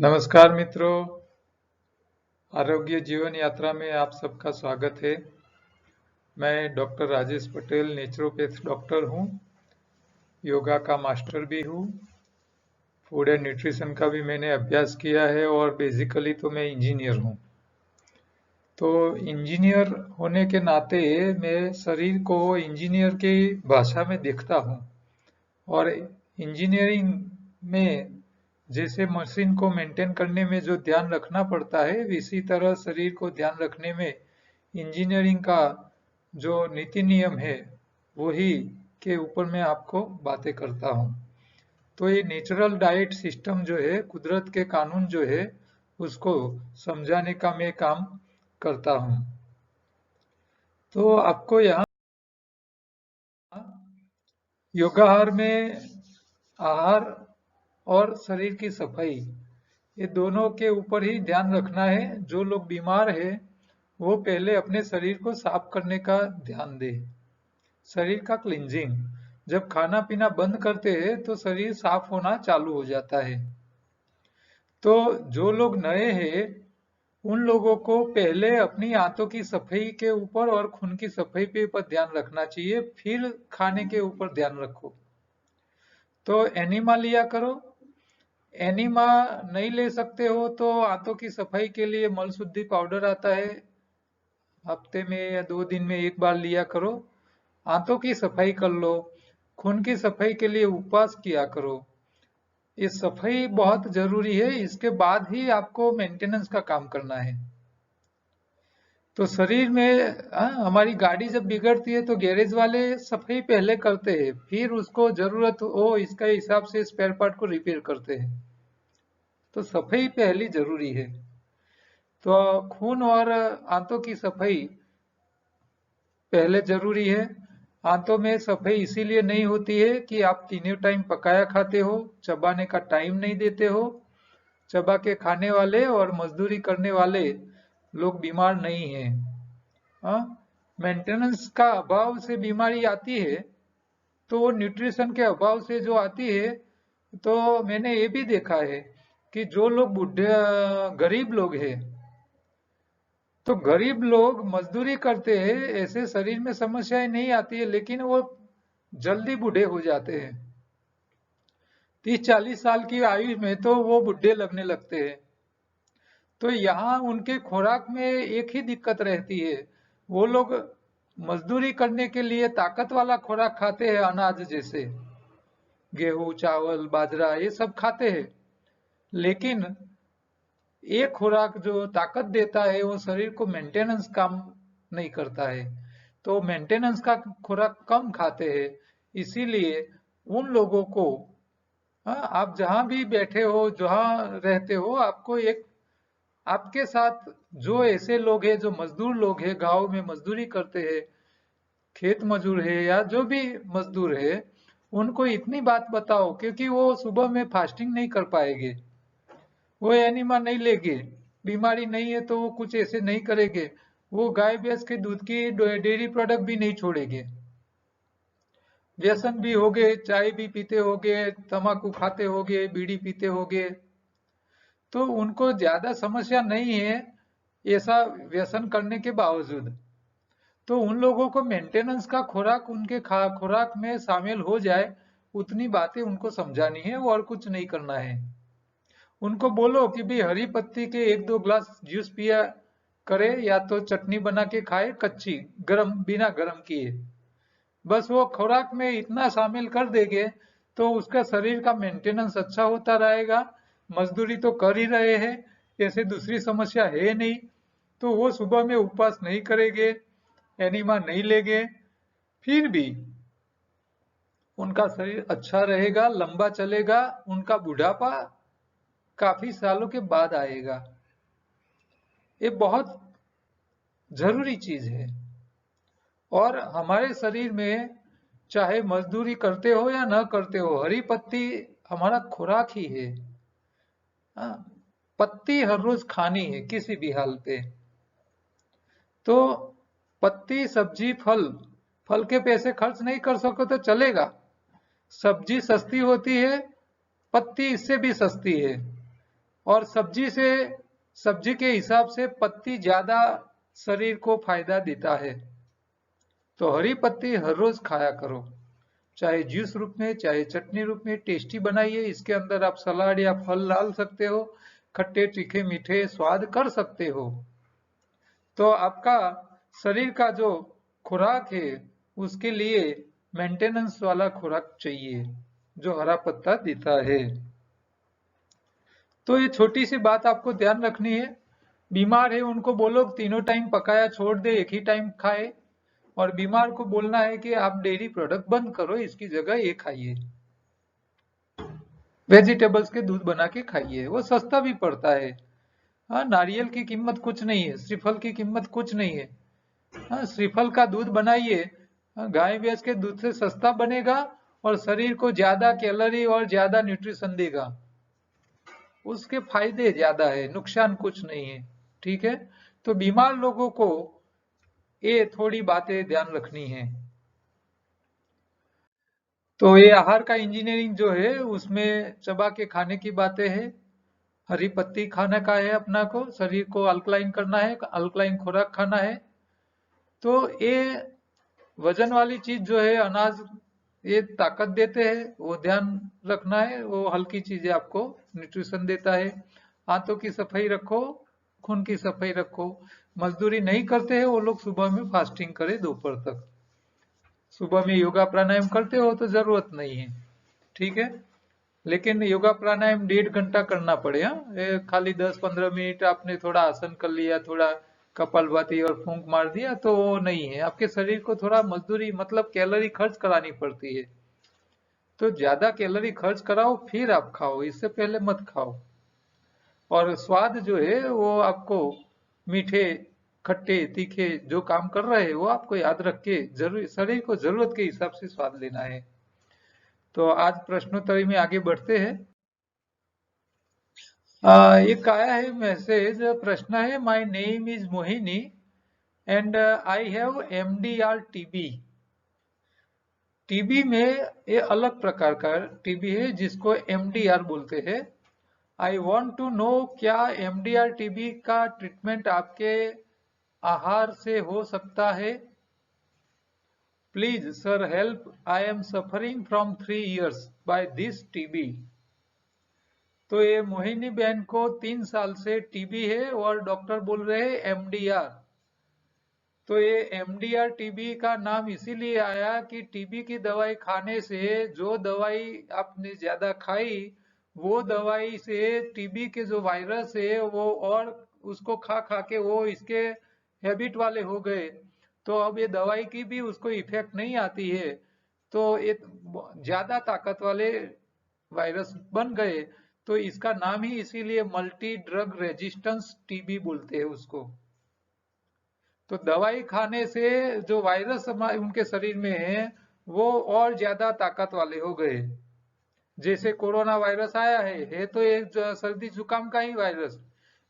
नमस्कार मित्रों, आरोग्य जीवन यात्रा में आप सबका स्वागत है। मैं doctor Rajesh Patel naturopath doctor हूँ, योगा का मास्टर भी हूँ, फूड एंड न्यूट्रिशन का भी मैंने अभ्यास किया है और बेसिकली तो मैं इंजीनियर हूँ। तो इंजीनियर होने के नाते मैं शरीर को इंजीनियर की भाषा में देखता हूँ और इंजीनियरिंग में जैसे मशीन को मेंटेन करने में जो ध्यान रखना पड़ता है, इसी तरह शरीर को ध्यान रखने में इंजीनियरिंग का जो नीति नियम है वही के ऊपर मैं आपको बातें करता हूँ। तो ये नेचुरल डाइट सिस्टम जो है, कुदरत के कानून जो है, उसको समझाने का मैं काम करता हूँ। तो आपको यहाँ योगाहार में आहार और शरीर की सफाई, ये दोनों के ऊपर ही ध्यान रखना है। जो लोग बीमार है वो पहले अपने शरीर को साफ करने का ध्यान दे, शरीर का क्लींजिंग। जब खाना पीना बंद करते हैं तो शरीर साफ होना चालू हो जाता है। तो जो लोग नए हैं उन लोगों को पहले अपनी आंतों की सफाई के ऊपर और खून की सफाई पे पर ध्यान रखना चाहिए, फिर खाने के ऊपर ध्यान रखो। तो एनिमा लिया करो। एनिमा नहीं ले सकते हो तो आंतों की सफाई के लिए मल शुद्धि पाउडर आता है, हफ्ते में या 2 दिन में एक बार लिया करो। आंतों की सफाई कर लो। खून की सफाई के लिए उपवास किया करो। ये सफाई बहुत जरूरी है, इसके बाद ही आपको मेंटेनेंस का काम करना है। तो शरीर में हमारी गाड़ी जब बिगड़ती है तो गैरेज वाले सफाई पहले करते हैं, फिर उसको जरूरत हो इसके हिसाब से स्पेयर पार्ट को रिपेयर करते हैं। तो सफाई पहली जरूरी है। तो खून और आंतों की सफाई पहले जरूरी है। आंतों में सफाई इसीलिए नहीं होती है कि आप तीनों टाइम पकाया खाते हो, चबाने का टाइम नहीं देते हो। चबा के खाने वाले और मजदूरी करने वाले लोग बीमार नहीं हैं। हाँ, मेंटेनेंस का अभाव से बीमारी आती है, तो न्यूट्रिशन के अभाव से जो आती है। तो मैंने ये भी देखा है कि जो लोग बुढ़े गरीब लोग हैं, तो गरीब लोग मजदूरी करते हैं, ऐसे शरीर में समस्याएं नहीं आती है, लेकिन वो जल्दी बूढ़े हो जाते हैं। 30-40 साल की आयु में तो वो बुढ़े लगने लगते हैं। तो यहाँ उनके खुराक में एक ही दिक्कत रहती है, वो लोग मजदूरी करने के लिए ताकत वाला खुराक खाते हैं, अनाज जैसे गेहूं चावल बाजरा ये सब खाते हैं। लेकिन एक खुराक जो ताकत देता है वो शरीर को मेंटेनेंस काम नहीं करता है। तो मेंटेनेंस का खुराक कम खाते हैं। इसीलिए उन लोगों को, हाँ, आप जहां भी बैठे हो जहां रहते हो, आपको एक आपके साथ जो ऐसे लोग हैं, जो मजदूर लोग हैं, गांव में मजदूरी करते हैं, खेत मजदूर है या जो भी मजदूर है, उनको इतनी बात बताओ, क्योंकि वो सुबह में फास्टिंग नहीं कर पाएंगे, वो एनिमा नहीं लेंगे, बीमारी नहीं है तो वो कुछ ऐसे नहीं करेंगे, वो गाय भैंस के दूध की डेयरी प्रोडक्ट भी नहीं छोड़ेंगे। व्यसन भी होगे, चाय भी पीते होगे, तंबाकू खाते होगे, बीड़ी पीते होगे, तो उनको ज्यादा समस्या नहीं है ऐसा व्यसन करने के बावजूद। तो उन लोगों को मेंटेनेंस का खुराक उनके खुराक में शामिल हो जाए, उतनी बातें उनको समझानी है और कुछ नहीं करना है। उनको बोलो कि भाई हरी पत्ती के 1-2 ग्लास जूस पिया करे, या तो चटनी बना के खाए कच्ची, गरम बिना गरम किए। बस वो खुराक में इतना शामिल कर देंगे तो उसका शरीर का मेंटेनेंस अच्छा होता रहेगा। मजदूरी तो कर ही रहे हैं, ऐसे दूसरी समस्या है नहीं, तो वो सुबह में उपवास नहीं करेंगे, एनिमा नहीं लेंगे, फिर भी उनका शरीर अच्छा रहेगा, लंबा चलेगा, उनका बुढ़ापा काफी सालों के बाद आएगा। ये बहुत जरूरी चीज है। और हमारे शरीर में चाहे मजदूरी करते हो या न करते हो, हरी पत्ती हमारा खुराक ही है। हाँ, पत्ती हर रोज खानी है किसी भी हाल पे। तो पत्ती सब्जी फल, फल के पैसे खर्च नहीं कर सको तो चलेगा, सब्जी सस्ती होती है, पत्ती इससे भी सस्ती है। और सब्जी के हिसाब से पत्ती ज्यादा शरीर को फायदा देता है। तो हरी पत्ती हर रोज खाया करो, चाहे जूस रूप में चाहे चटनी रूप में, टेस्टी बनाइए। इसके अंदर आप सलाद या फल डाल सकते हो, खट्टे तीखे मीठे स्वाद कर सकते हो। तो आपका शरीर का जो खुराक है उसके लिए मेंटेनेंस वाला खुराक चाहिए जो हरा पत्ता देता है। तो ये छोटी सी बात आपको ध्यान रखनी है। बीमार है उनको बोलो तीनों टाइम पकाया छोड़ दे, एक ही टाइम खाए। और बीमार को बोलना है कि आप डेयरी प्रोडक्ट बंद करो, इसकी जगह ये खाइए, वेजिटेबल्स के दूध बना के खाइए, वो सस्ता भी पड़ता है। हाँ, नारियल की कीमत कुछ नहीं है, श्रीफल की कीमत कुछ नहीं है। हाँ, श्रीफल का दूध बनाइए, हाँ, गाय भैंस के दूध से सस्ता बनेगा और शरीर को ज्यादा कैलोरी और ज्यादा न्यूट्रिशन देगा। उसके फायदे ज्यादा है, नुकसान कुछ नहीं है। ठीक है, तो बीमार लोगों को ये थोड़ी बातें ध्यान रखनी है। तो ये आहार का इंजीनियरिंग जो है उसमें चबा के खाने की बातें है। हरी पत्ती खाने का है, अपना को शरीर को अल्कलाइन करना है, अल्कलाइन खुराक खाना है। तो ये वजन वाली चीज जो है अनाज, ये ताकत देते हैं, वो ध्यान रखना है। वो हल्की चीजें आपको न्यूट्रिशन देता है। हाथों की सफाई रखो, खून की सफाई रखो। मजदूरी नहीं करते हैं वो लोग, सुबह में फास्टिंग करे दोपहर तक। सुबह में योगा प्राणायाम करते हो तो जरूरत नहीं है। ठीक है, लेकिन योगा प्राणायाम 1.5 घंटा करना पड़े। हाँ, खाली 10-15 मिनट आपने थोड़ा आसन कर लिया, थोड़ा कपालभाति और फूंक मार दिया तो वो नहीं है। आपके शरीर को थोड़ा मजदूरी मतलब कैलोरी खर्च करानी पड़ती है। तो ज्यादा कैलोरी खर्च कराओ फिर आप खाओ, इससे पहले मत खाओ। और स्वाद जो है वो आपको मीठे खट्टे तीखे जो काम कर रहे हैं वो आपको याद रख के जरूर शरीर को जरूरत के हिसाब से स्वाद लेना है। तो आज प्रश्नोत्तरी में आगे बढ़ते हैं। एक आया है मैसेज, प्रश्न है, my name is Mohini and I have MDR TB. TB में ये अलग प्रकार का टीबी है जिसको एमडीआर बोलते हैं। आई वांट टू नो क्या एमडीआर टीबी का ट्रीटमेंट आपके आहार से हो सकता है? Please sir help, I am suffering from 3 years by this TB. तो ये मोहिनी बहन को 3 साल से टीबी है और डॉक्टर बोल रहे हैं एमडीआर। तो ये एमडीआर टीबी का नाम इसीलिए आया कि टीबी की दवाई खाने से, जो दवाई आपने ज्यादा खाई वो दवाई से टीबी के जो वायरस है वो, और उसको खा खा के वो इसके हैबिट वाले हो गए। तो अब ये दवाई की भी उसको इफेक्ट नहीं आती है। तो ये ज्यादा ताकत वाले वायरस बन गए। तो इसका नाम ही इसीलिए मल्टी ड्रग रेजिस्टेंस टीबी बोलते हैं उसको। तो दवाई खाने से जो वायरस उनके शरीर में है वो और ज्यादा ताकत वाले हो गए। जैसे कोरोना वायरस आया है तो एक सर्दी जुकाम का ही वायरस।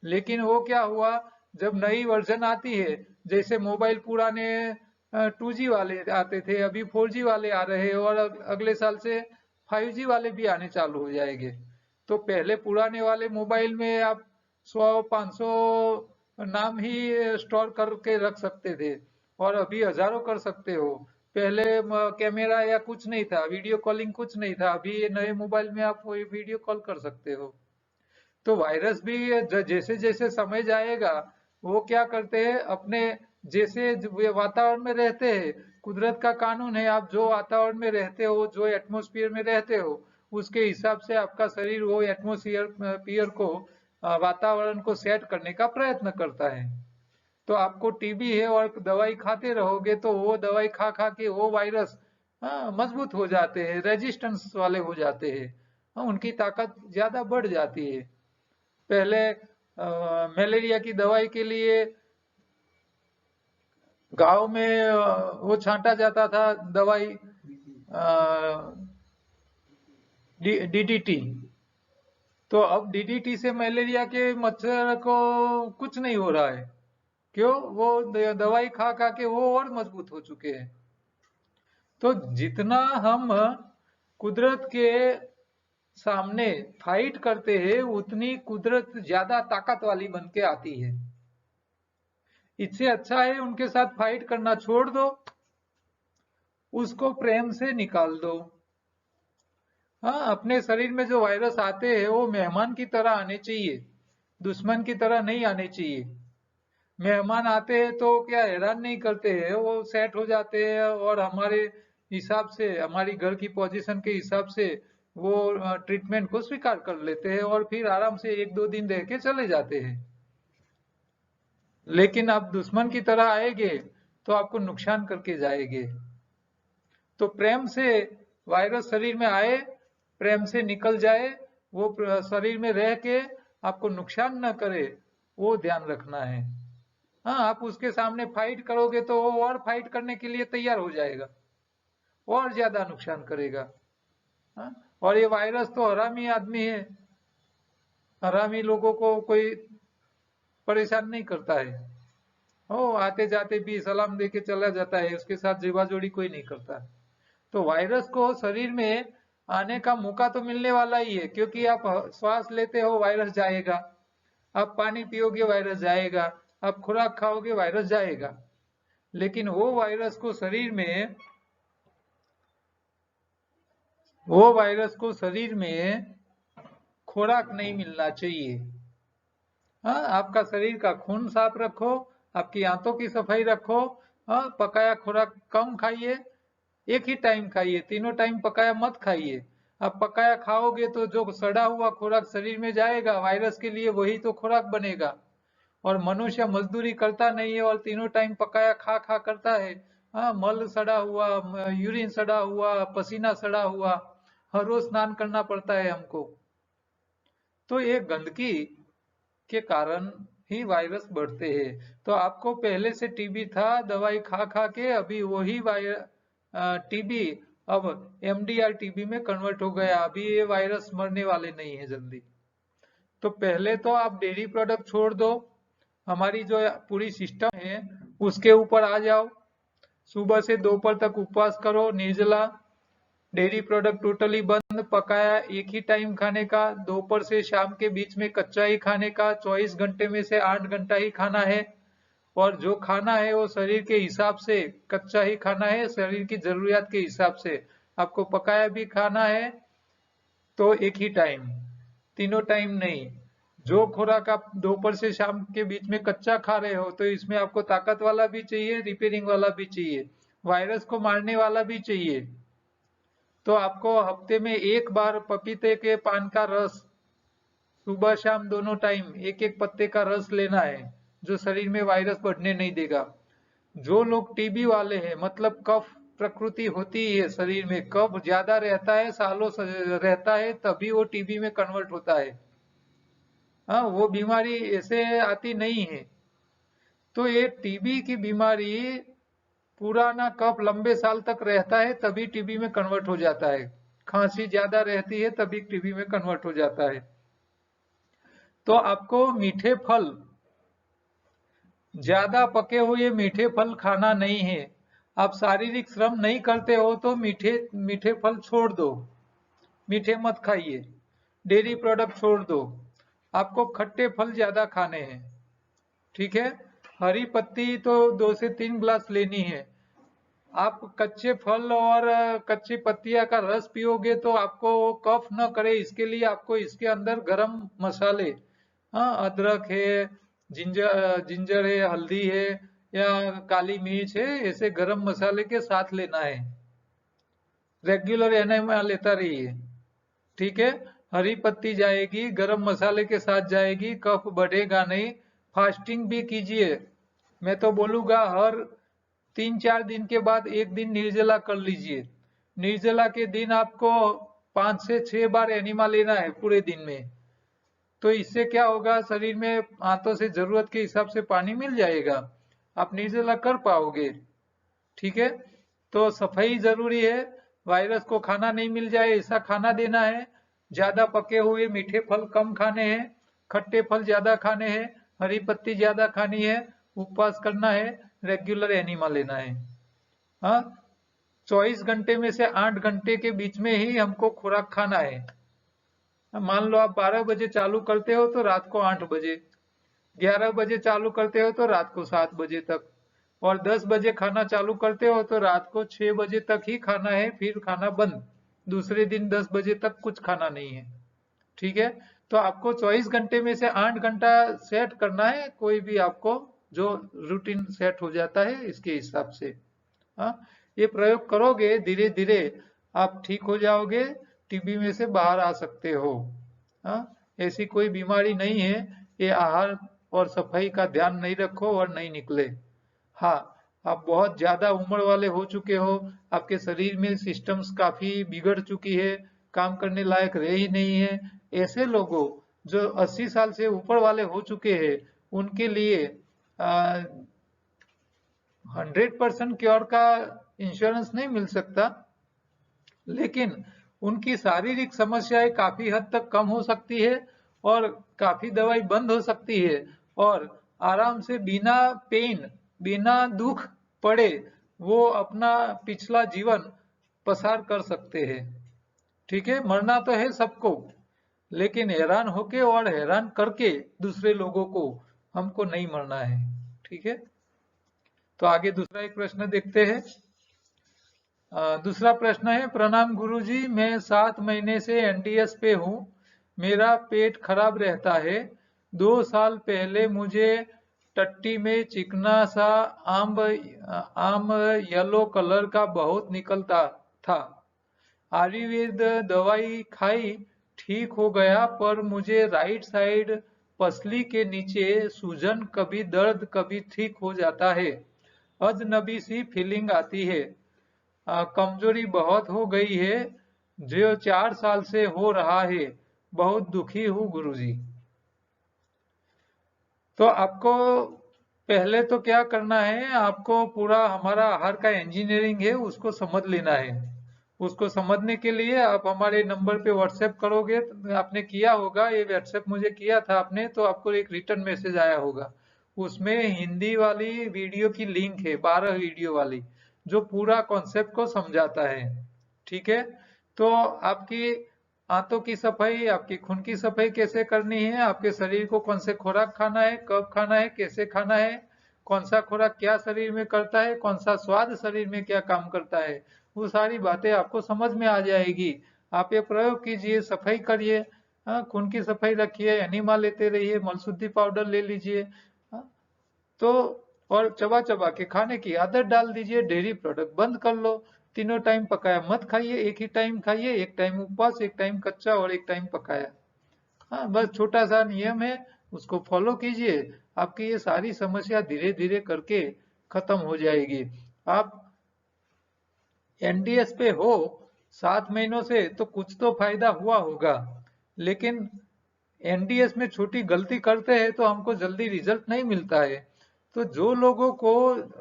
लेकिन वो क्या हुआ, जब नई वर्जन आती है, जैसे मोबाइल पुराने 2G वाले आते थे, अभी 4G वाले आ रहे हैं और अगले साल से 5G वाले भी आने चालू हो जाएंगे। तो पहले पुराने वाले मोबाइल में आप 100-500 नाम ही स्टोर करके रख सकते थे और अभी हजारों कर सकते हो। पहले कैमरा या कुछ नहीं था, वीडियो कॉलिंग कुछ नहीं था, अभी ये नए मोबाइल में आप वीडियो कॉल कर सकते हो। तो वायरस भी जैसे जैसे समय जाएगा वो क्या करते हैं, अपने जैसे वे वातावरण में रहते हैं, कुदरत का कानून है, आप जो वातावरण में रहते हो, जो एटमोस्फियर में रहते हो, उसके हिसाब से आपका शरीर वो एटमोस्फियर को, वातावरण को सेट करने का प्रयत्न करता है। तो आपको टीबी है और दवाई खाते रहोगे तो वो दवाई खा खा के वो वायरस मजबूत हो जाते हैं, रेजिस्टेंस वाले हो जाते हैं। उनकी ताकत ज्यादा बढ़ जाती है। पहले मलेरिया की दवाई के लिए गांव में वो छांटा जाता था दवाई, डीडीटी। तो अब डीडीटी से मलेरिया के मच्छर को कुछ नहीं हो रहा है। क्यों? वो दवाई खा खा के वो और मजबूत हो चुके हैं। तो जितना हम कुदरत के सामने फाइट करते हैं उतनी कुदरत ज्यादा ताकत वाली बन के आती है। इससे अच्छा है उनके साथ फाइट करना छोड़ दो, उसको प्रेम से निकाल दो। हाँ, अपने शरीर में जो वायरस आते हैं वो मेहमान की तरह आने चाहिए, दुश्मन की तरह नहीं आने चाहिए। मेहमान आते हैं तो क्या हैरान नहीं करते हैं, वो सेट हो जाते हैं और हमारे हिसाब से, हमारी घर की पोजीशन के हिसाब से वो ट्रीटमेंट को स्वीकार कर लेते हैं और फिर आराम से एक दो दिन रह के चले जाते हैं। लेकिन आप दुश्मन की तरह आएंगे तो आपको नुकसान करके जाएंगे। तो प्रेम से वायरस शरीर में आए, प्रेम से निकल जाए, वो शरीर में रह के आपको नुकसान न करे, वो ध्यान रखना है। हाँ, आप उसके सामने फाइट करोगे तो वो और फाइट करने के लिए तैयार हो जाएगा, और ज्यादा नुकसान करेगा। हाँ? और ये वायरस तो हरामी आदमी है, हरामी लोगों को कोई परेशान नहीं करता है। ओ आते जाते भी सलाम दे के चला जाता है, उसके साथ जीवा जोड़ी कोई नहीं करता। तो वायरस को शरीर में आने का मौका तो मिलने वाला ही है, क्योंकि आप श्वास लेते हो वायरस जाएगा, आप पानी पियोगे वायरस जाएगा, आप खुराक खाओगे वायरस जाएगा। लेकिन वो वायरस को शरीर में खुराक नहीं मिलना चाहिए। हाँ, आपका शरीर का खून साफ रखो, आपकी आंतों की सफाई रखो। हाँ, पकाया खुराक कम खाइए, एक ही टाइम खाइए, तीनों टाइम पकाया मत खाइए। आप पकाया खाओगे तो जो सड़ा हुआ खुराक शरीर में जाएगा, वायरस के लिए वही तो खुराक बनेगा। और मनुष्य मजदूरी करता नहीं है और तीनों टाइम पकाया खा खा करता है। हाँ, मल सड़ा हुआ, यूरिन सड़ा हुआ, पसीना सड़ा हुआ, हर रोज स्नान करना पड़ता है हमको। तो ये गंदगी के कारण ही वायरस बढ़ते हैं। तो आपको पहले से टीबी था, दवाई खा खा के अभी वही टीबी अब एमडीआर टीबी में कन्वर्ट हो गया। अभी ये वायरस मरने वाले नहीं है जल्दी। तो पहले तो आप डेयरी प्रोडक्ट छोड़ दो, हमारी जो पूरी सिस्टम है उसके ऊपर आ जाओ। सुबह से दोपहर तक उपवास करो, निर्जला, डेयरी प्रोडक्ट टोटली बंद, पकाया एक ही टाइम खाने का, दोपहर से शाम के बीच में कच्चा ही खाने का, 24 घंटे में से 8 घंटा ही खाना है। और जो खाना है वो शरीर के हिसाब से कच्चा ही खाना है, शरीर की जरूरियात के हिसाब से। आपको पकाया भी खाना है तो एक ही टाइम, तीनों टाइम नहीं। जो खुराक आप दोपहर से शाम के बीच में कच्चा खा रहे हो तो इसमें आपको ताकत वाला भी चाहिए, रिपेयरिंग वाला भी चाहिए, वायरस को मारने वाला भी चाहिए। तो आपको हफ्ते में एक बार पपीते के पान का रस, सुबह शाम दोनों टाइम एक एक पत्ते का रस लेना है, जो शरीर में वायरस बढ़ने नहीं देगा। जो लोग टीबी वाले हैं, मतलब कफ प्रकृति होती है शरीर में, कफ ज्यादा रहता है, सालों से रहता है, तभी वो टीबी में कन्वर्ट होता है। हाँ, वो बीमारी ऐसे आती नहीं है। तो ये टीबी की बीमारी, पुराना कफ लंबे साल तक रहता है तभी टीबी में कन्वर्ट हो जाता है। खांसी ज्यादा रहती है तभी टीबी में कन्वर्ट हो जाता है। तो आपको मीठे फल, ज्यादा पके हुए मीठे फल खाना नहीं है। आप शारीरिक श्रम नहीं करते हो तो मीठे मीठे फल छोड़ दो, मीठे मत खाइए, डेयरी प्रोडक्ट छोड़ दो। आपको खट्टे फल ज्यादा खाने हैं, ठीक है। हरी पत्ती तो 2 से 3 ग्लास लेनी है। आप कच्चे फल और कच्ची पत्तियां का रस पियोगे तो आपको कफ न करे, इसके लिए आपको इसके अंदर गरम मसाले, हाँ, अदरक है, जिंजर है, हल्दी है, या काली मिर्च है, ऐसे गरम मसाले के साथ लेना है। रेगुलर एनेमा लेता रहिए, ठीक है। हरी पत्ती जाएगी, गरम मसाले के साथ जाएगी, कफ बढ़ेगा नहीं। फास्टिंग भी कीजिए। मैं तो बोलूंगा हर 3-4 दिन के बाद एक दिन निर्जला कर लीजिए। निर्जला के दिन आपको 5 से 6 बार एनिमा लेना है पूरे दिन में। तो इससे क्या होगा, शरीर में हाथों से जरूरत के हिसाब से पानी मिल जाएगा, आप निर्जला कर पाओगे, ठीक है। तो सफाई जरूरी है, वायरस को खाना नहीं मिल जाए ऐसा खाना देना है। ज्यादा पके हुए मीठे फल कम खाने हैं, खट्टे फल ज्यादा खाने हैं, हरी पत्ती ज्यादा खानी है, उपवास करना है, रेगुलर एनिमा लेना है। हाँ, 24 घंटे में से 8 घंटे के बीच में ही हमको खुराक खाना है। मान लो आप 12 बजे चालू करते हो तो रात को 8 बजे, 11 बजे चालू करते हो तो रात को 7 बजे तक, और 10 बजे खाना चालू करते हो तो रात को 6 बजे तक ही खाना है, फिर खाना बंद। दूसरे दिन 10 बजे तक कुछ खाना नहीं है। ठीक है। तो आपको 24 घंटे में से 8 घंटा सेट करना है, कोई भी आपको जो रूटीन सेट हो जाता है इसके हिसाब से। हाँ, ये प्रयोग करोगे धीरे धीरे आप ठीक हो जाओगे, टीबी में से बाहर आ सकते हो। हाँ, ऐसी कोई बीमारी नहीं है, ये आहार और सफाई का ध्यान नहीं रखो और नहीं निकले। हाँ, आप बहुत ज्यादा उम्र वाले हो चुके हो, आपके शरीर में सिस्टम्स काफी बिगड़ चुकी है, काम करने लायक रहे ही नहीं है, ऐसे लोगों जो 80 साल से ऊपर वाले हो चुके हैं उनके लिए 100% क्योर का इंश्योरेंस नहीं मिल सकता, लेकिन उनकी शारीरिक समस्याएं काफी हद तक कम हो सकती है और काफी दवाई बंद हो सकती है, और आराम से बिना पेन, बिना दुख पड़े वो अपना पिछला जीवन पसार कर सकते हैं। ठीक है, मरना तो है सबको, लेकिन हैरान होके और हैरान करके दूसरे लोगों को हमको नहीं मरना है। ठीक है, तो आगे दूसरा एक प्रश्न देखते हैं। दूसरा प्रश्न है, प्रणाम गुरुजी, मैं 7 महीने से एनडीएस पे हूँ, मेरा पेट खराब रहता है। 2 साल पहले मुझे टट्टी में चिकना सा आम आम येलो कलर का बहुत निकलता था। आयुर्वेद दवाई खाई, ठीक हो गया, पर मुझे राइट साइड पसली के नीचे सूजन, कभी दर्द कभी ठीक हो जाता है, अजनबी सी फीलिंग आती है। कमजोरी बहुत हो गई है, जो 4 साल से हो रहा है, बहुत दुखी हूँ गुरुजी। तो आपको पहले तो क्या करना है, आपको पूरा हमारा आहार का इंजीनियरिंग है उसको समझ लेना है। उसको समझने के लिए आप हमारे नंबर पे व्हाट्सएप करोगे, तो आपने किया होगा, ये व्हाट्सएप मुझे किया था आपने, तो आपको एक रिटर्न मैसेज आया होगा, उसमें हिंदी वाली वीडियो की लिंक है, 12 वीडियो वाली, जो पूरा कॉन्सेप्ट को समझाता है। ठीक है, तो आपकी आंतों की सफाई, आपकी खून की सफाई कैसे करनी है, आपके शरीर को कौन से खुराक खाना है, कब खाना है, कैसे खाना है, कौन सा खुराक क्या शरीर में करता है, कौन सा स्वाद शरीर में क्या काम करता है, वो सारी बातें आपको समझ में आ जाएगी। आप ये प्रयोग कीजिए, सफाई करिए, खून की सफाई रखिए, एनिमा लेते रहिए, मलशुद्धि पाउडर ले लीजिए। हाँ, तो और चबा चबा के खाने की आदत डाल दीजिए, डेयरी प्रोडक्ट बंद कर लो, तीनों टाइम पकाया मत खाइए, एक ही टाइम खाइए, एक टाइम उपवास, एक टाइम कच्चा और एक टाइम पकाया। हाँ, बस छोटा सा नियम है, उसको फॉलो कीजिए, आपकी ये सारी समस्या धीरे धीरे करके खत्म हो जाएगी। आप एनडीएस पे हो 7 महीनों से तो कुछ तो फायदा हुआ होगा, लेकिन एनडीएस में छोटी गलती करते हैं तो हमको जल्दी रिजल्ट नहीं मिलता है। तो जो लोगों को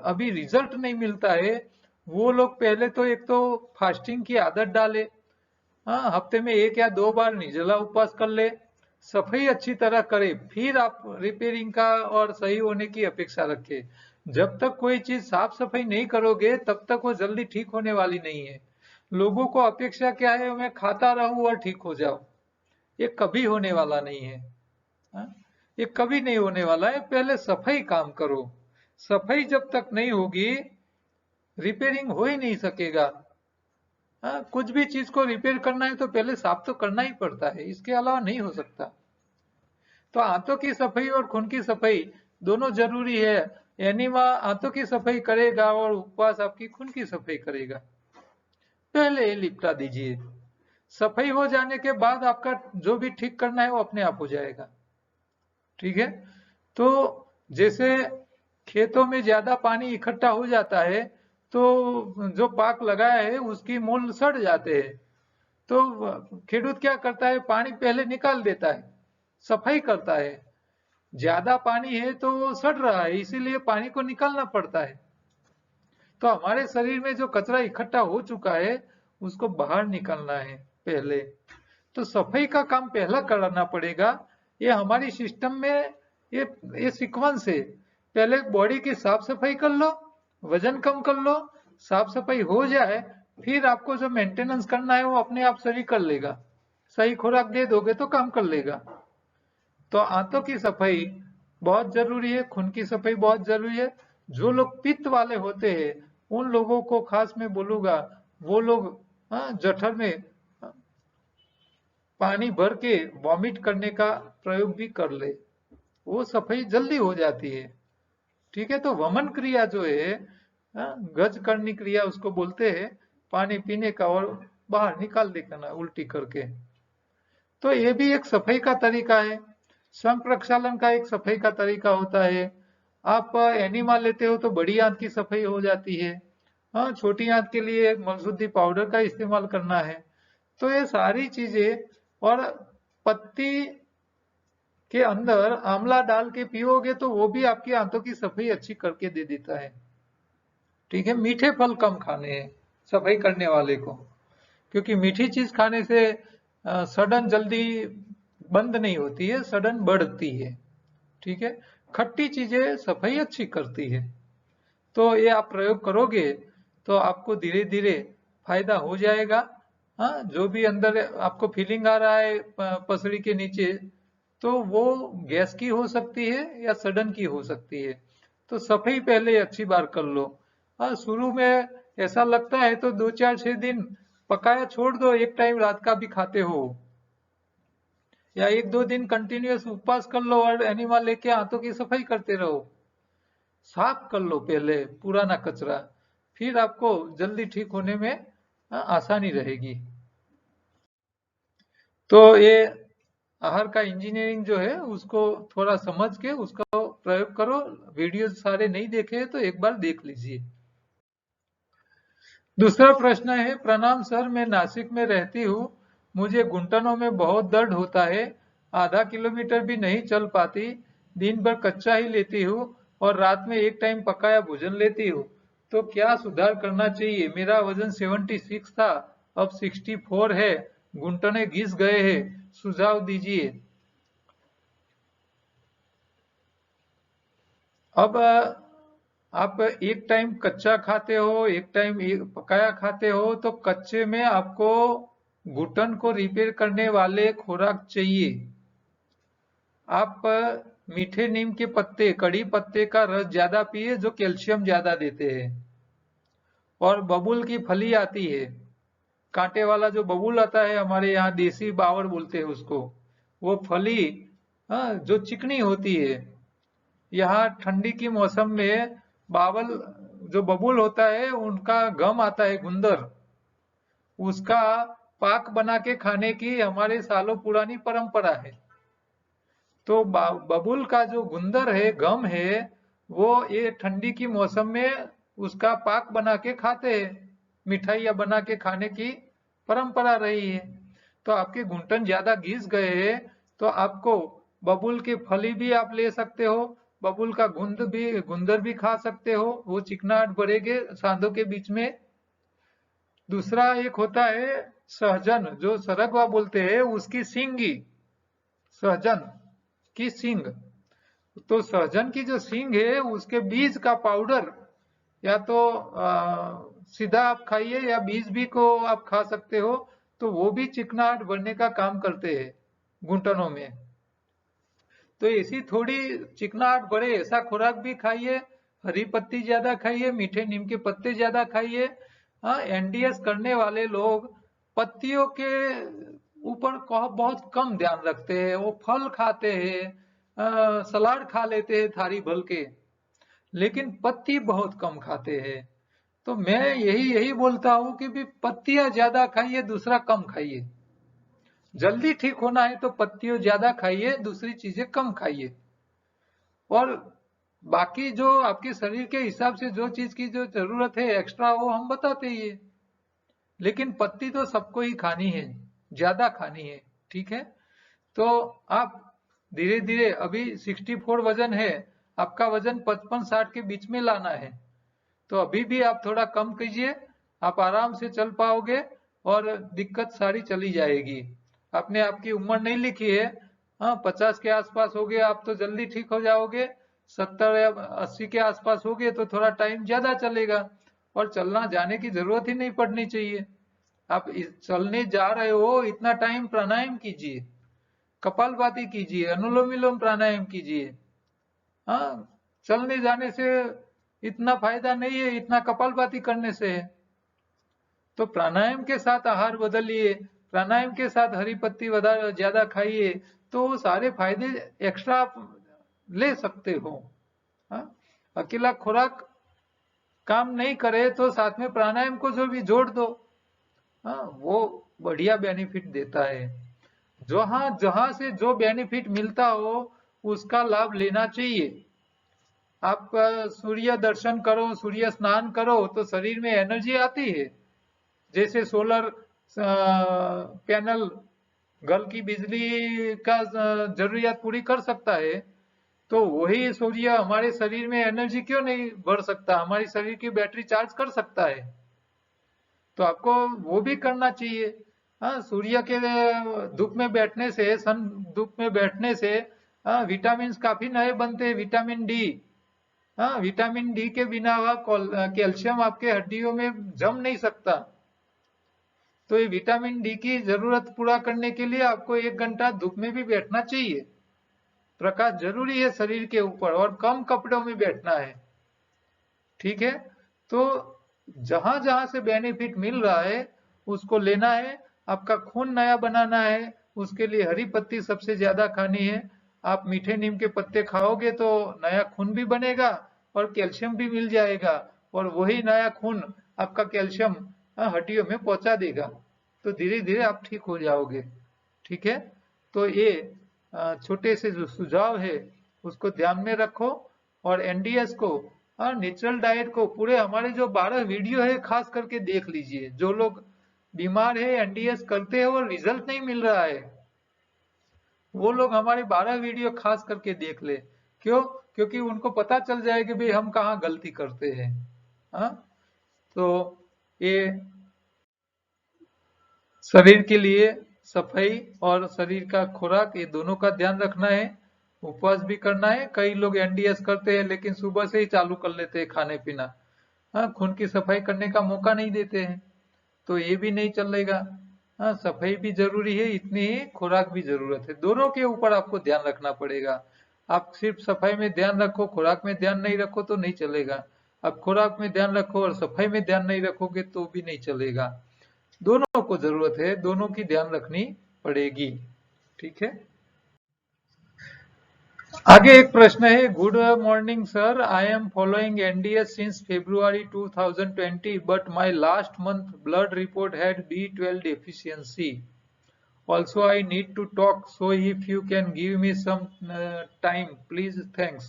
अभी रिजल्ट नहीं मिलता है, वो लोग पहले तो एक तो फास्टिंग की आदत डाले, हाँ, हफ्ते में 1 या 2 बार निर्जला उपवास कर ले, सफाई अच्छी तरह करे, फिर आप रिपेयरिंग का और सही होने की अपेक्षा रखे। जब तक कोई चीज साफ सफाई नहीं करोगे तब तक वो जल्दी ठीक होने वाली नहीं है। लोगों को अपेक्षा क्या है, मैं खाता रहूं और ठीक हो जाऊं, ये कभी होने वाला नहीं है। हाँ? ये कभी नहीं होने वाला है, पहले सफाई काम करो। सफाई जब तक नहीं होगी रिपेयरिंग हो ही नहीं सकेगा। हाँ, कुछ भी चीज को रिपेयर करना है तो पहले साफ तो करना ही पड़ता है, इसके अलावा नहीं हो सकता। तो आंतों की सफाई और खून की सफाई दोनों जरूरी है। एनिमा आंतों की सफाई करेगा और उपवास आपकी खून की सफाई करेगा। पहले ये निपटा दीजिए, सफाई हो जाने के बाद आपका जो भी ठीक करना है वो अपने आप हो जाएगा। ठीक है, तो जैसे खेतों में ज्यादा पानी इकट्ठा हो जाता है तो जो पाक लगाया है उसकी मूल सड़ जाते हैं, तो खेडूत क्या करता है, पानी पहले निकाल देता है, सफाई करता है। ज्यादा पानी है तो वो सड़ रहा है, इसीलिए पानी को निकालना पड़ता है। तो हमारे शरीर में जो कचरा इकट्ठा हो चुका है उसको बाहर निकालना है पहले, तो सफाई का काम पहला कराना पड़ेगा। ये हमारी सिस्टम में ये सीक्वेंस है, पहले बॉडी की साफ सफाई कर लो, वजन कम कर लो, साफ सफाई हो जाए, फिर आपको जो मेंटेनेंस करना है वो अपने आप शरीर कर लेगा। सही खुराक दे दोगे तो काम कर लेगा। तो आंतों की सफाई बहुत जरूरी है, खून की सफाई बहुत जरूरी है। जो लोग पित्त वाले होते हैं उन लोगों को खास मैं बोलूंगा, वो लोग जठर में पानी भर के वॉमिट करने का प्रयोग भी कर ले, वो सफाई जल्दी हो जाती है। ठीक है, तो वमन क्रिया जो है, गज करनी क्रिया उसको बोलते हैं, पानी पीने का और बाहर निकाल देना उल्टी करके। तो ये भी एक सफाई का तरीका है। स्वयं प्रक्षालन का एक सफाई का तरीका होता है। आप एनिमा लेते हो तो बड़ी आंत की सफाई हो जाती है। हाँ, छोटी आंत के लिए मलशुद्धि पाउडर का इस्तेमाल करना है। तो ये सारी चीजें, और पत्ती के अंदर आंवला डाल के पियोगे तो वो भी आपकी आंतों की सफाई अच्छी करके दे देता है। ठीक है, मीठे फल कम खाने हैं सफाई करने वाले को, क्योंकि मीठी चीज खाने से सड़न जल्दी बंद नहीं होती है, सड़न बढ़ती है। ठीक है, खट्टी चीजें सफाई अच्छी करती है। तो ये आप प्रयोग करोगे तो आपको धीरे धीरे फायदा हो जाएगा। हाँ, जो भी अंदर आपको फीलिंग आ रहा है पसली के नीचे, तो वो गैस की हो सकती है या सडन की हो सकती है। तो सफाई पहले अच्छी बार कर लो। हाँ, शुरू में ऐसा लगता है तो 2 4 6 दिन पकाया छोड़ दो, एक टाइम रात का भी खाते हो, या 1 2 दिन कंटिन्यूअस उपवास कर लो और एनिमा लेके हाथों की सफाई करते रहो। साफ कर लो पहले पुराना कचरा, फिर आपको जल्दी ठीक होने में आसानी रहेगी। तो ये आहार का इंजीनियरिंग जो है उसको थोड़ा समझ के उसका प्रयोग करो। वीडियो सारे नहीं देखे तो एक बार देख लीजिए। दूसरा प्रश्न है, प्रणाम सर, मैं नासिक में रहती हूँ, मुझे घुटनों में बहुत दर्द होता है, आधा किलोमीटर भी नहीं चल पाती, दिन भर कच्चा ही लेती हूँ और रात में एक टाइम पकाया भोजन लेती हूँ, तो क्या सुधार करना चाहिए? मेरा वजन 76 था, अब 64 है, घुटने घिस गए हैं, सुझाव दीजिए। अब आप एक टाइम कच्चा खाते हो, एक टाइम पकाया खाते हो, तो कच्चे में आपको घुटन को रिपेयर करने वाले खुराक चाहिए। आप मीठे नीम के पत्ते, कड़ी पत्ते का रस ज्यादा पिए जो कैल्शियम ज्यादा देते हैं। और बबूल की फली आती है, कांटे वाला जो बबूल आता है, हमारे यहाँ देसी बावड़ बोलते हैं उसको, वो फली जो चिकनी होती है। यहाँ ठंडी की मौसम में बावल जो बबूल होता है उनका गम आता है, गुंदर, उसका पाक बना के खाने की हमारे सालों पुरानी परंपरा है। तो बबूल का जो गुंदर है, गम है, वो ये ठंडी की मौसम में उसका पाक बना के खाते हैं, मिठाइयाँ बना के खाने की परंपरा रही है। तो आपके घुटन ज्यादा घिस गए हैं तो आपको बबूल की फली भी आप ले सकते हो, बबूल का गुंदर भी खा सकते हो, वो चिकनाहट बढ़ेगे सांधों के बीच में। दूसरा एक होता है सहजन, जो सरगवा बोलते हैं, उसकी सींगी, सहजन की सींग। तो सहजन की जो सींग है उसके बीज का पाउडर या तो सीधा आप खाइए या बीज भी को आप खा सकते हो, तो वो भी चिकनाहट बढ़ने का काम करते हैं घुटनों में। तो ऐसी थोड़ी चिकनाहट बढ़े ऐसा खुराक भी खाइए, हरी पत्ती ज्यादा खाइए, मीठे नीम के पत्ते ज्यादा खाइए। हाँ, एनडीएस करने वाले लोग पत्तियों के ऊपर बहुत कम ध्यान रखते हैं, वो फल खाते हैं, सलाद खा लेते हैं थाली भर के, लेकिन पत्ती बहुत कम खाते हैं। तो मैं यही यही बोलता हूँ कि भी पत्तियां ज्यादा खाइए, दूसरा कम खाइए। जल्दी ठीक होना है तो पत्तियों ज्यादा खाइए, दूसरी चीजें कम खाइए। और बाकी जो आपके शरीर के हिसाब से जो चीज की जो जरूरत है एक्स्ट्रा, वो हम बताते ही है। लेकिन पत्ती तो सबको ही खानी है, ज्यादा खानी है। ठीक है, तो आप धीरे धीरे, अभी 64 वजन है, आपका वजन 55 60 के बीच में लाना है, तो अभी भी आप थोड़ा कम कीजिए, आप आराम से चल पाओगे और दिक्कत सारी चली जाएगी। आपने आपकी उम्र नहीं लिखी है, हाँ 50 के आसपास हो गए आप तो जल्दी ठीक हो जाओगे, 70 या 80 के आसपास हो गए तो थोड़ा टाइम ज्यादा चलेगा, और चलना जाने की जरूरत ही नहीं पड़नी चाहिए। आप चलने जा रहे हो, इतना टाइम प्राणायाम कीजिए, कपालभाति कीजिए, अनुलोम विलोम प्राणायाम कीजिए। हाँ, चलने जाने से इतना फायदा नहीं है, इतना कपालभाति करने से है। तो प्राणायाम के साथ आहार बदलिए, प्राणायाम के साथ हरी पत्ती ज्यादा खाइए, तो वो सारे फायदे एक्स्ट्रा आप ले सकते हो। हाँ? अकेला खुराक काम नहीं करे तो साथ में प्राणायाम को जो भी जोड़ दो, हाँ, वो बढ़िया बेनिफिट देता है। जहां जहां से जो बेनिफिट मिलता हो उसका लाभ लेना चाहिए। आप सूर्य दर्शन करो, सूर्य स्नान करो तो शरीर में एनर्जी आती है। जैसे सोलर पैनल घर की बिजली का जरूरियात पूरी कर सकता है, तो वही सूर्य हमारे शरीर में एनर्जी क्यों नहीं भर सकता, हमारी शरीर की बैटरी चार्ज कर सकता है। तो आपको वो भी करना चाहिए। हाँ, सूर्य के धूप में बैठने से, सन धूप में बैठने से विटामिन काफी नए बनते हैं, विटामिन डी। हाँ, विटामिन डी के बिना कैल्शियम आपके हड्डियों में जम नहीं सकता। तो ये विटामिन डी की जरूरत पूरा करने के लिए आपको 1 घंटा धूप में भी बैठना चाहिए। प्रकाश जरूरी है शरीर के ऊपर, और कम कपड़ों में बैठना है। ठीक है, तो जहां जहां से बेनिफिट मिल रहा है उसको लेना है। आपका खून नया बनाना है, उसके लिए हरी पत्ती सबसे ज्यादा खानी है। आप मीठे नीम के पत्ते खाओगे तो नया खून भी बनेगा और कैल्शियम भी मिल जाएगा, और वही नया खून आपका कैल्शियम हड्डियों में पहुंचा देगा। तो धीरे धीरे आप ठीक हो जाओगे। ठीक है, तो ये छोटे से जो सुझाव है उसको ध्यान में रखो। और एनडीएस को, नेचुरल डाइट को, पूरे हमारे जो 12 वीडियो है खास करके देख लीजिए। जो लोग बीमार है, एनडीएस करते हैं और रिजल्ट नहीं मिल रहा है, वो लोग हमारे 12 वीडियो खास करके देख ले। क्यों? क्योंकि उनको पता चल जाए कि भाई हम कहाँ गलती करते हैं। हाँ, तो ये शरीर के लिए सफाई और शरीर का खुराक, ये दोनों का ध्यान रखना है। उपवास भी करना है। कई लोग एनडीएस करते हैं लेकिन सुबह से ही चालू कर लेते हैं खाने पीना। हाँ, खून की सफाई करने का मौका नहीं देते हैं, तो ये भी नहीं चलेगा। हाँ, सफाई भी जरूरी है, इतनी ही खुराक भी जरूरत है। दोनों के ऊपर आपको ध्यान रखना पड़ेगा। आप सिर्फ सफाई में ध्यान रखो, खुराक में ध्यान नहीं रखो तो नहीं चलेगा। आप खुराक में ध्यान रखो और सफाई में ध्यान नहीं रखोगे तो भी नहीं चलेगा। दोनों को जरूरत है, दोनों की ध्यान रखनी पड़ेगी। ठीक है, आगे एक प्रश्न है। Good morning sir, I am following NDS since February 2020 but my last month blood report had B12 deficiency. Also I need to talk, so if you can give me some time please, thanks.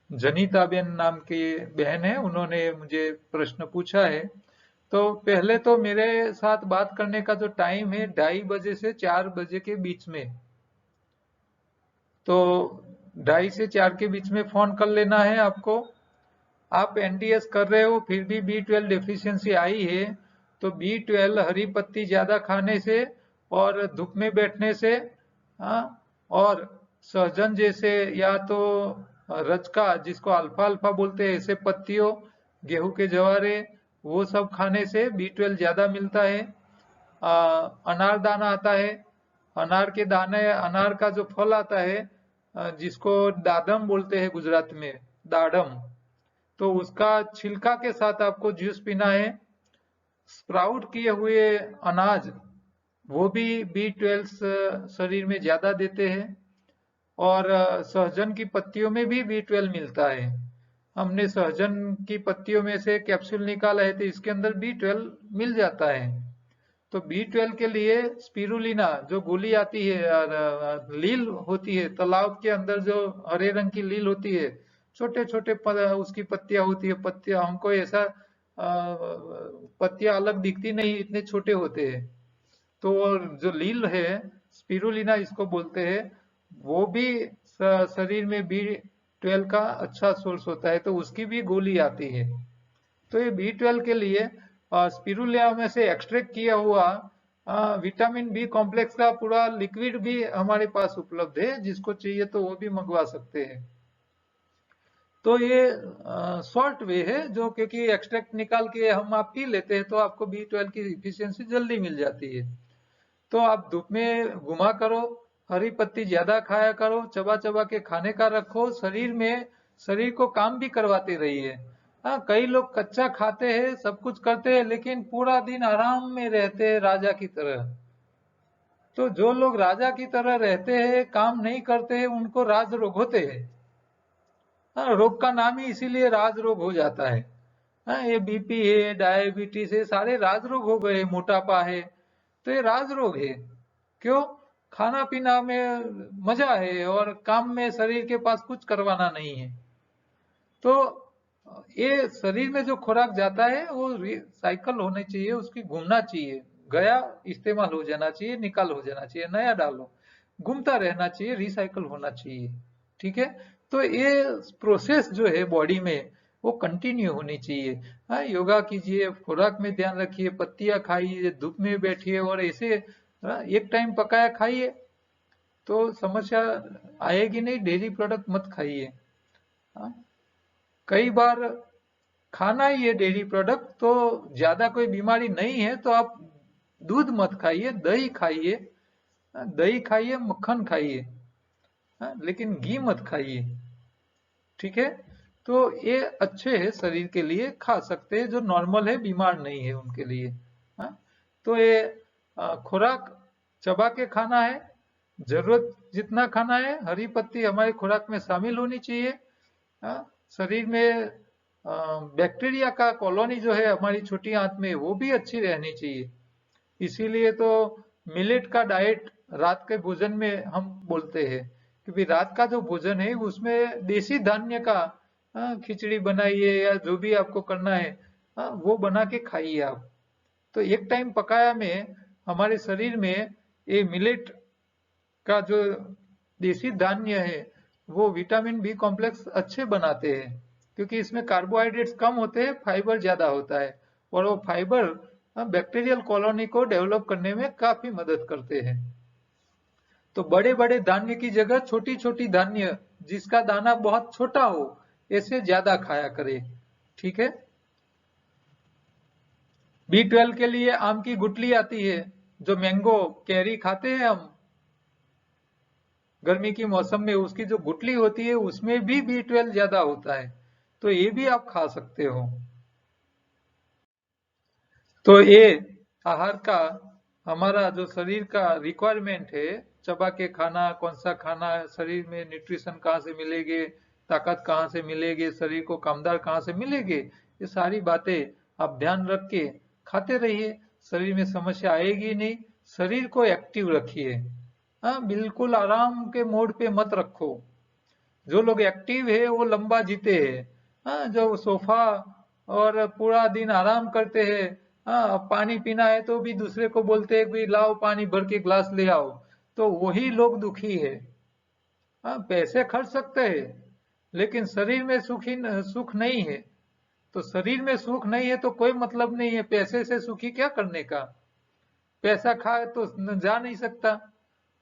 Janita Ben नाम की बहन है, उन्होंने मुझे प्रश्न पूछा है। तो पहले तो मेरे साथ बात करने का जो टाइम है 2:30 से 4 बजे के बीच में, तो 2:30 से 4 के बीच में फोन कर लेना है आपको। आप एनडीएस कर रहे हो फिर भी B12 डेफिशिएंसी आई है, तो B12 हरी पत्ती ज्यादा खाने से और धूप में बैठने से, हाँ, और सहजन जैसे, या तो रजका जिसको अल्फा अल्फा बोलते हैं, ऐसे पत्तियों, गेहूं के जवारे, वो सब खाने से B12 ज्यादा मिलता है। अनार दाना आता है, अनार के दाने, अनार का जो फल आता है, जिसको दाडम बोलते हैं गुजरात में, दाडम, तो उसका छिलका के साथ आपको जूस पीना है। स्प्राउट किए हुए अनाज, वो भी B12 शरीर में ज्यादा देते हैं। और सहजन की पत्तियों में भी B12 मिलता है। हमने सहजन की पत्तियों में से कैप्सूल निकाला है तो इसके अंदर B12 मिल जाता है। तो B12 के लिए स्पिरुलिना जो गोली आती है, और लील होती है तालाब के अंदर, जो हरे रंग की लील होती है, छोटे छोटे उसकी पत्तियां होती है। पत्तियां हमको ऐसा पत्तियां अलग दिखती नहीं, इतने छोटे होते हैं। तो जो लील है, स्पिरुलिना इसको बोलते हैं, वो भी शरीर में B12 का अच्छा सोर्स होता है, तो उसकी भी गोली आती है। तो ये B12 के लिए स्पिरुलिना में से एक्सट्रैक्ट किया हुआ विटामिन बी कॉम्प्लेक्स का पूरा लिक्विड भी हमारे पास उपलब्ध है, जिसको चाहिए तो वो भी मंगवा सकते हैं। तो ये शॉर्ट वे है, जो क्योंकि एक्सट्रैक्ट निकाल के हम आप पी लेते हैं तो आपको B12 की इफिशियंसी जल्दी मिल जाती है। तो आप धूप में घुमा करो, हरी पत्ती ज्यादा खाया करो, चबा चबा के खाने का रखो, शरीर को काम भी करवाते रहिए। हाँ, कई लोग कच्चा खाते हैं, सब कुछ करते हैं, लेकिन पूरा दिन आराम में रहते हैं राजा की तरह। तो जो लोग राजा की तरह रहते हैं, काम नहीं करते हैं, उनको राज रोग होते हैं। हाँ, रोग का नाम ही इसीलिए राज रोग हो जाता है। हाँ, ये बीपी है, डायबिटीज है, सारे राज रोग हो गए, मोटापा है, तो ये राज रोग है। क्यों? खाना पीना में मजा है और काम में शरीर के पास कुछ करवाना नहीं है। तो ये शरीर में जो खुराक जाता है वो साइकिल होनी चाहिए, उसकी घूमना चाहिए। गया, इस्तेमाल हो जाना चाहिए, निकाल हो जाना चाहिए, नया डालो, घूमता रहना चाहिए, रिसाइकल होना चाहिए। ठीक है? तो ये प्रोसेस जो है बॉडी में वो कंटिन्यू होनी चाहिए। हाँ, योगा कीजिए, खुराक में ध्यान रखिए, पत्तियां खाइए, धूप में बैठिए, और ऐसे एक टाइम पकाया खाइए तो समस्या आएगी नहीं। डेयरी प्रोडक्ट मत खाइए। हाँ, कई बार खाना ही है डेयरी प्रोडक्ट, तो ज्यादा कोई बीमारी नहीं है तो आप दूध मत खाइए, दही खाइए। दही खाइए, मक्खन खाइए, लेकिन घी मत खाइए। ठीक है? तो ये अच्छे है शरीर के लिए, खा सकते हैं, जो नॉर्मल है, बीमार नहीं है उनके लिए। हाँ? तो ये खुराक चबा के खाना है, जरूरत जितना खाना है। हरी पत्ती हमारी खुराक में शामिल होनी चाहिए। हाँ? शरीर में बैक्टीरिया का कॉलोनी जो है हमारी छोटी आंत में, वो भी अच्छी रहनी चाहिए। इसीलिए तो मिलेट का डाइट रात के भोजन में हम बोलते हैं, क्योंकि रात का जो भोजन है उसमें देसी धान्य का खिचड़ी बनाइए या जो भी आपको करना है, वो बना के खाइए आप। तो एक टाइम पकाया में हमारे शरीर में ये मिलेट का जो देसी धान्य है वो विटामिन बी कॉम्प्लेक्स अच्छे बनाते हैं, क्योंकि इसमें कार्बोहाइड्रेट्स कम होते हैं, फाइबर ज्यादा होता है, और वो फाइबर बैक्टीरियल कॉलोनी को डेवलप करने में काफी मदद करते हैं। तो बड़े बड़े धान्य की जगह छोटी छोटी धान्य जिसका दाना बहुत छोटा हो, ऐसे ज्यादा खाया करे। ठीक है? B12 के लिए आम की गुठली आती है, जो मैंगो कैरी खाते हैं हम गर्मी की मौसम में, उसकी जो गुठली होती है उसमें भी B12 ज्यादा होता है, तो ये भी आप खा सकते हो। तो ये आहार का हमारा जो शरीर का रिक्वायरमेंट है, चबा के खाना, कौन सा खाना, शरीर में न्यूट्रिशन कहाँ से मिलेगी, ताकत कहाँ से मिलेगी, शरीर को कामदार कहाँ से मिलेगी, ये सारी बातें आप ध्यान रख के खाते रहिए। शरीर में समस्या आएगी नहीं। शरीर को एक्टिव रखिए। हाँ, बिल्कुल आराम के मोड पे मत रखो। जो लोग एक्टिव है वो लंबा जीते हैं। हाँ, जो सोफा और पूरा दिन आराम करते हैं, हाँ, पानी पीना है तो भी दूसरे को बोलते हैं कि लाओ पानी भर के ग्लास ले आओ, तो वही लोग दुखी है। हाँ, पैसे खर्च सकते हैं, लेकिन शरीर में सुख नहीं है। तो शरीर में सुख नहीं है तो कोई मतलब नहीं है पैसे से सुखी क्या करने का। पैसा खा तो जा नहीं सकता।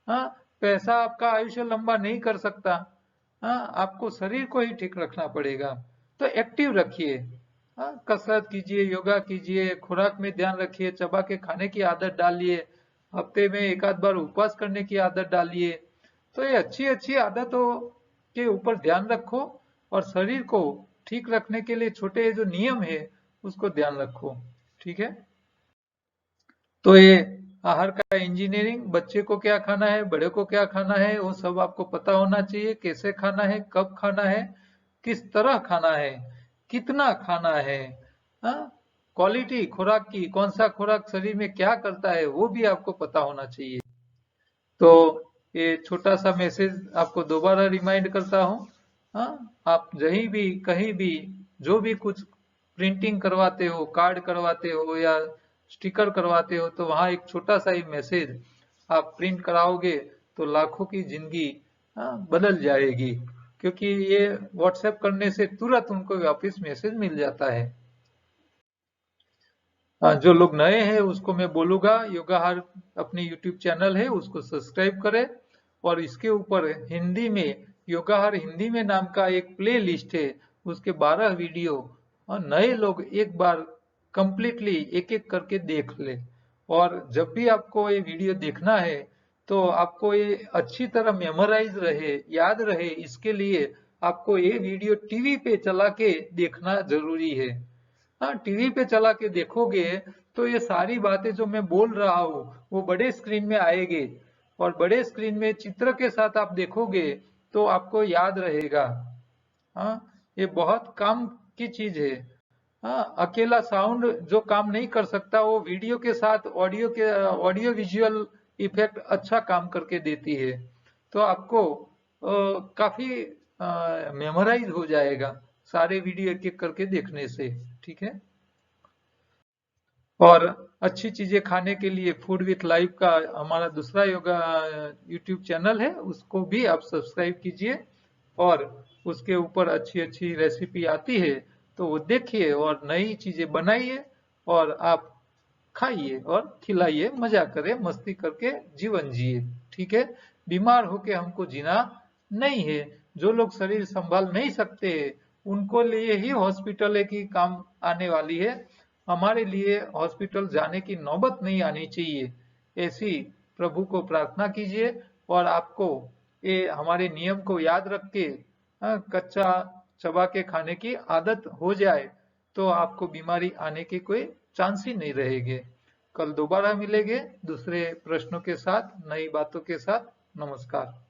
हाँ, पैसा आपका आयुष्य लंबा नहीं कर सकता। हाँ, आपको शरीर को ही ठीक रखना पड़ेगा। तो एक्टिव रखिए। हाँ, कसरत कीजिए, योगा कीजिए, खुराक में ध्यान रखिए, चबा के खाने की आदत डालिए, हफ्ते में एक आध बार उपवास करने की आदत डालिए। तो ये अच्छी अच्छी आदतों के ऊपर ध्यान रखो, और शरीर को ठीक रखने के लिए छोटे जो नियम है उसको ध्यान रखो। ठीक है? तो ये आहार का इंजीनियरिंग, बच्चे को क्या खाना है, बड़े को क्या खाना है, वो सब आपको पता होना चाहिए। कैसे खाना है, कब खाना है, किस तरह खाना है, कितना खाना है, हाँ, क्वालिटी खुराक की, कौन सा खुराक शरीर में क्या करता है, वो भी आपको पता होना चाहिए। तो ये छोटा सा मैसेज आपको दोबारा रिमाइंड करता हूँ। हाँ, आप जहीं भी कहीं भी जो भी कुछ प्रिंटिंग करवाते हो, कार्ड करवाते हो या स्टिकर करवाते हो, तो वहाँ एक छोटा सा ही मैसेज आप प्रिंट कराओगे तो लाखों की जिंदगी बदल जाएगी, क्योंकि ये व्हाट्सएप करने से तुरंत उनको वापस मैसेज मिल जाता है। जो लोग नए हैं उसको मैं बोलूंगा, योगाहार अपनी यूट्यूब चैनल है उसको सब्सक्राइब करें, और इसके ऊपर हिंदी में योगाहार हिंदी में नाम का एक प्ले लिस्ट है, उसके 12 वीडियो और नए लोग एक बार कंप्लीटली एक एक करके देख ले। और जब भी आपको ये वीडियो देखना है तो आपको ये अच्छी तरह मेमोराइज रहे, याद रहे, इसके लिए आपको ये वीडियो टीवी पे चला के देखना जरूरी है। हाँ, टीवी पे चला के देखोगे तो ये सारी बातें जो मैं बोल रहा हूँ वो बड़े स्क्रीन में आएगी, और बड़े स्क्रीन में चित्र के साथ आप देखोगे तो आपको याद रहेगा। हाँ, ये बहुत काम की चीज है। हाँ, अकेला साउंड जो काम नहीं कर सकता वो वीडियो के साथ ऑडियो विजुअल इफेक्ट अच्छा काम करके देती है। तो आपको काफी मेमोराइज हो जाएगा सारे वीडियो एक एक करके देखने से। ठीक है। और अच्छी चीजें खाने के लिए फूड विथ लाइफ का हमारा दूसरा योगा यूट्यूब चैनल है, उसको भी आप सब्सक्राइब कीजिए। और उसके ऊपर अच्छी अच्छी रेसिपी आती है तो वो देखिए और नई चीजें बनाइए, और आप खाइए और खिलाइए, मजा करें, मस्ती करके जीवन जिए। ठीक है। बीमार होके हमको जीना नहीं है। जो लोग शरीर संभाल नहीं सकते उनको लिए ही हॉस्पिटल है कि काम आने वाली है। हमारे लिए हॉस्पिटल जाने की नौबत नहीं आनी चाहिए, ऐसी प्रभु को प्रार्थना कीजिए। और आपको ये हमारे नियम को याद रख के कच्चा चबा के खाने की आदत हो जाए तो आपको बीमारी आने के कोई चांस ही नहीं रहेंगे। कल दोबारा मिलेंगे दूसरे प्रश्नों के साथ, नई बातों के साथ। नमस्कार।